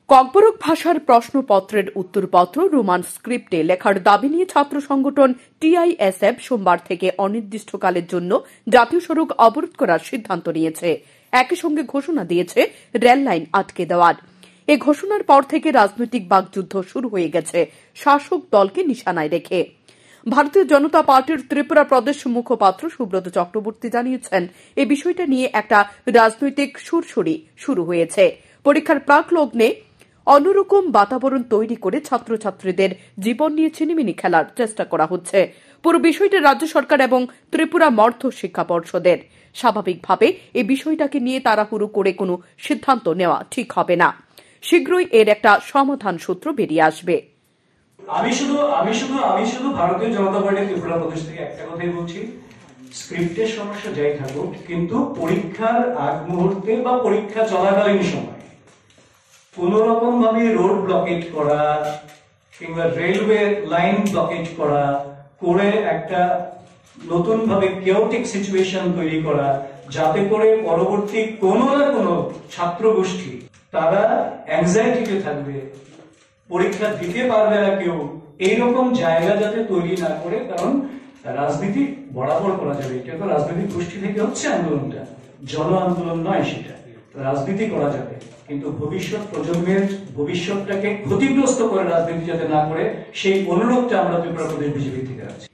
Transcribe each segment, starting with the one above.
ককবরক ভাষার প্রশ্নপত্রের উত্তরপত্র রোমান স্ক্রিপ্টে লেখার দাবি নিয়ে ছাত্র সংগঠন টিআইএসএফ সোমবার থেকে অনির্দিষ্টকালের জন্য জাতীয় সড়ক অবরোধ করার সিদ্ধান্ত নিয়েছে। একই সঙ্গে ঘোষণা দিয়েছে রেল লাইন আটকে দেওয়ার। এ ঘোষণার পর থেকে রাজনৈতিক বাকযুদ্ধ শুরু হয়ে গেছে শাসক দলকে নিশানায় রেখে। ভারতীয় জনতা পার্টির ত্রিপুরা প্রদেশ মুখপাত্র সুব্রত চক্রবর্তী জানিয়েছেন, এই বিষয়টা নিয়ে একটা রাজনৈতিক সুরসুরি শুরু হয়েছে। পরীক্ষার প্রাক লগ্নে অন্যরকম বাতাবরণ তৈরি করে ছাত্রছাত্রীদের জীবন নিয়ে ছিনিমিনি খেলার চেষ্টা করা হচ্ছে। পুরো বিষয়টি রাজ্য সরকার এবং ত্রিপুরা মধ্য শিক্ষা পর্ষদের। স্বাভাবিকভাবে এই বিষয়টাকে নিয়ে তাড়াহুড়ো করে কোনো সিদ্ধান্ত নেওয়া ঠিক হবে না। শীঘ্রই এর একটা সমাধান সূত্র বেরিয়ে আসবে। আমি শুধু ভারতীয় জনতা পার্টি ত্রিপুরা প্রদেশ থেকে একটা কথাই বলছি, স্ক্রিপ্টের সমস্যা যাই থাকুক, কিন্তু পরীক্ষার আগ মুহূর্তে বা পরীক্ষা চলাকালীন সময় কোন রকম ভাবে রোড ব্লকেট করা কিংবা রেলওয়ে লাইন ব্লকেট করা করে একটা নতুন ভাবে কেওটিক সিচুয়েশন তৈরি করা, যাতে করে পরবর্তী কোনো না কোনো ছাত্র গোষ্ঠী তারা অ্যাংজাইটিতে থাকবে, পরীক্ষা দিতে পারবে না কেউ, এইরকম জায়গা যাতে তৈরি না করে। কারণ রাজনীতি বরাবর করা যাবে, এটা তো রাজনৈতিক গোষ্ঠী থেকে হচ্ছে আন্দোলনটা, জন আন্দোলন নয়, সেটা রাজনীতি করা যাবে, কিন্তু ভবিষ্যৎ প্রজন্মের ভবিষ্যৎটাকে ক্ষতিগ্রস্ত করে রাজনীতি যাতে না করে, সেই অনুরোধটা আমরা ত্রিপুরা প্রদেশ বিজেপি থেকে রাখছি।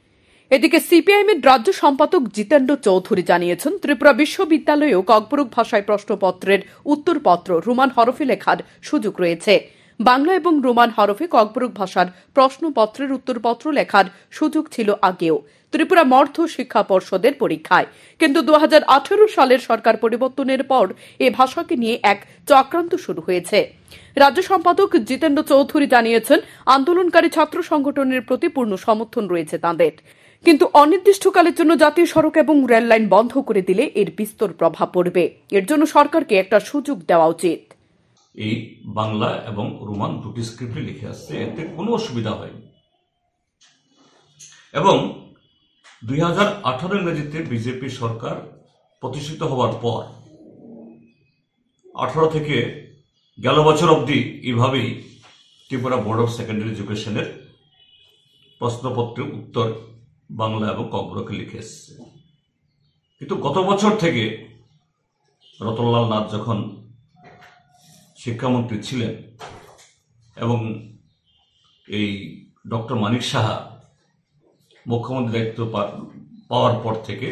এদিকে সিপিআইএম এর রাজ্য সম্পাদক জিতেন্দ্র চৌধুরী জানিয়েছেন, ত্রিপুরা বিশ্ববিদ্যালয়েও ককবরক ভাষায় প্রশ্নপত্রের উত্তরপত্র রোমান হরফে লেখার সুযোগ রয়েছে। বাংলা এবং রোমান হরফে ককবরক ভাষার প্রশ্নপত্রের উত্তরপত্র লেখার সুযোগ ছিল আগেও ত্রিপুরা মধ্য শিক্ষা পর্ষদের পরীক্ষায়, কিন্তু 2018 সালের সরকার পরিবর্তনের পর এ ভাষাকে নিয়ে এক চক্রান্ত শুরু হয়েছে। রাজ্য সম্পাদক জিতেন্দ্র চৌধুরী জানিয়েছেন, আন্দোলনকারী ছাত্র সংগঠনের প্রতি পূর্ণ সমর্থন রয়েছে তাঁদের, কিন্তু অনির্দিষ্টকালের জন্য জাতীয় সড়ক এবং রেল লাইন বন্ধ করে দিলে এর বিস্তর প্রভাব পড়বে। এর জন্য সরকারকে একটা সুযোগ দেওয়া উচিত। এই বাংলা এবং রোমান দুটি স্ক্রিপ্টে লিখে আসছে, এতে কোনো অসুবিধা হয়নি। এবং 2018 ইংরেজিতে বিজেপি সরকার প্রতিষ্ঠিত হওয়ার পর 18 থেকে গেল বছর অবধি এইভাবেই ত্রিপুরা বোর্ড অফ সেকেন্ডারি এডুকেশনের প্রশ্নপত্রের উত্তর বাংলা এবং ককবরকে লিখে এসছে। কিন্তু গত বছর থেকে রতনলাল নাথ যখন শিক্ষামন্ত্রী ছিলেন এবং এই ডক্টর মানিক সাহা মুখ্যমন্ত্রী দায়িত্ব পাওয়ার পর থেকে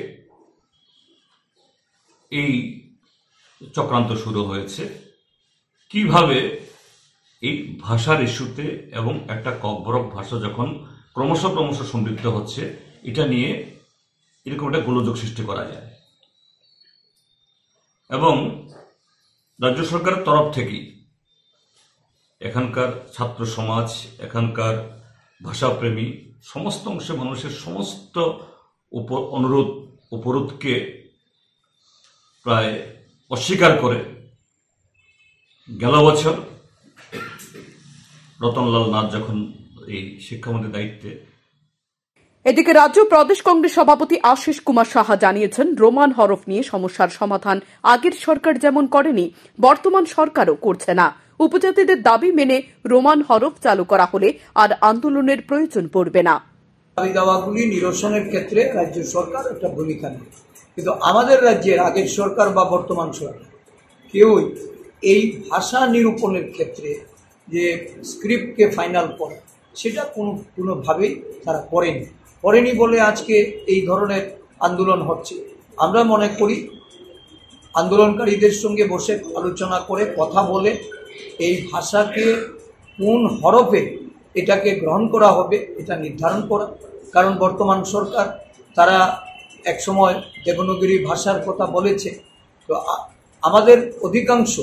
এই চক্রান্ত শুরু হয়েছে। কিভাবে এই ভাষার ইস্যুতে এবং একটা ককবরক ভাষা যখন ক্রমশ সমৃদ্ধ হচ্ছে, এটা নিয়ে এরকম একটা গোলযোগ সৃষ্টি করা যায়। এবং রাজ্য সরকারের তরফ থেকেই এখানকার ছাত্র সমাজ, এখানকার ভাষাপ্রেমী সমস্ত অংশের মানুষের সমস্ত উপরোধকে প্রায় অস্বীকার করে গেল বছর রতনলাল নাথ যখন এই শিক্ষামন্ত্রীর দায়িত্বে। এদিকে রাজ্য প্রদেশ কংগ্রেস সভাপতি আশিস কুমার সাহা জানিয়েছেন, রোমান হরফ নিয়ে সমস্যার সমাধান আগের সরকার যেমন করেনি, বর্তমান সরকারও করছে না। উপজাতিদের দাবি মেনে রোমান হরফ চালু করা হলে আর আন্দোলনের প্রয়োজন পড়বে না। দাবি দাওয়াগুলি নিরসনের ক্ষেত্রে রাজ্য সরকার একটা ভূমিকা নেয়, কিন্তু আমাদের রাজ্যের আগের সরকার বা বর্তমান সরকার কেউই এই ভাষা নিরূপণের ক্ষেত্রে যে স্ক্রিপ্টকে ফাইনাল করে সেটা কোনোভাবেই তারা করেনি বলে আজকে এই ধরনের আন্দোলন হচ্ছে। আমরা মনে করি আন্দোলনকারীদের সঙ্গে বসে আলোচনা করে কথা বলে এই ভাষাকে কোন হরফে এটাকে গ্রহণ করা হবে এটা নির্ধারণ করা। কারণ বর্তমান সরকার তারা একসময় দেবনাগরী ভাষার কথা বলেছে, তো আমাদের অধিকাংশ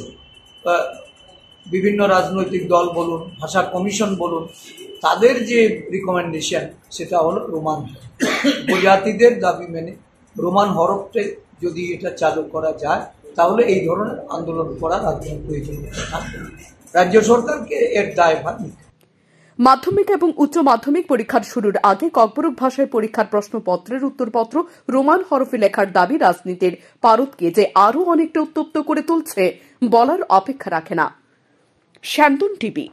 বিভিন্ন রাজনৈতিক দল বলুন, ভাষা কমিশন বলুন, তাদের যে রিকমেন্ডেশন সেটা হলো রোমান। উপজাতিদের দাবি মেনে রোমান হরফে যদি এটা চালু করা যায় তাহলে এই ধরনের আন্দোলন করার রাজ্যের প্রয়োজন থাকবে না। রাজ্য সরকারকে এর দায়ভার নিতে। মাধ্যমিক এবং উচ্চ মাধ্যমিক পরীক্ষার শুরুর আগে ককবরক ভাষায় পরীক্ষার প্রশ্নপত্রের উত্তরপত্র রোমান হরফে লেখার দাবি রাজনীতির পারদকে যে আরও অনেকটা উত্তপ্ত করে তুলছে বলার অপেক্ষা রাখে না। শান্তন টিভি।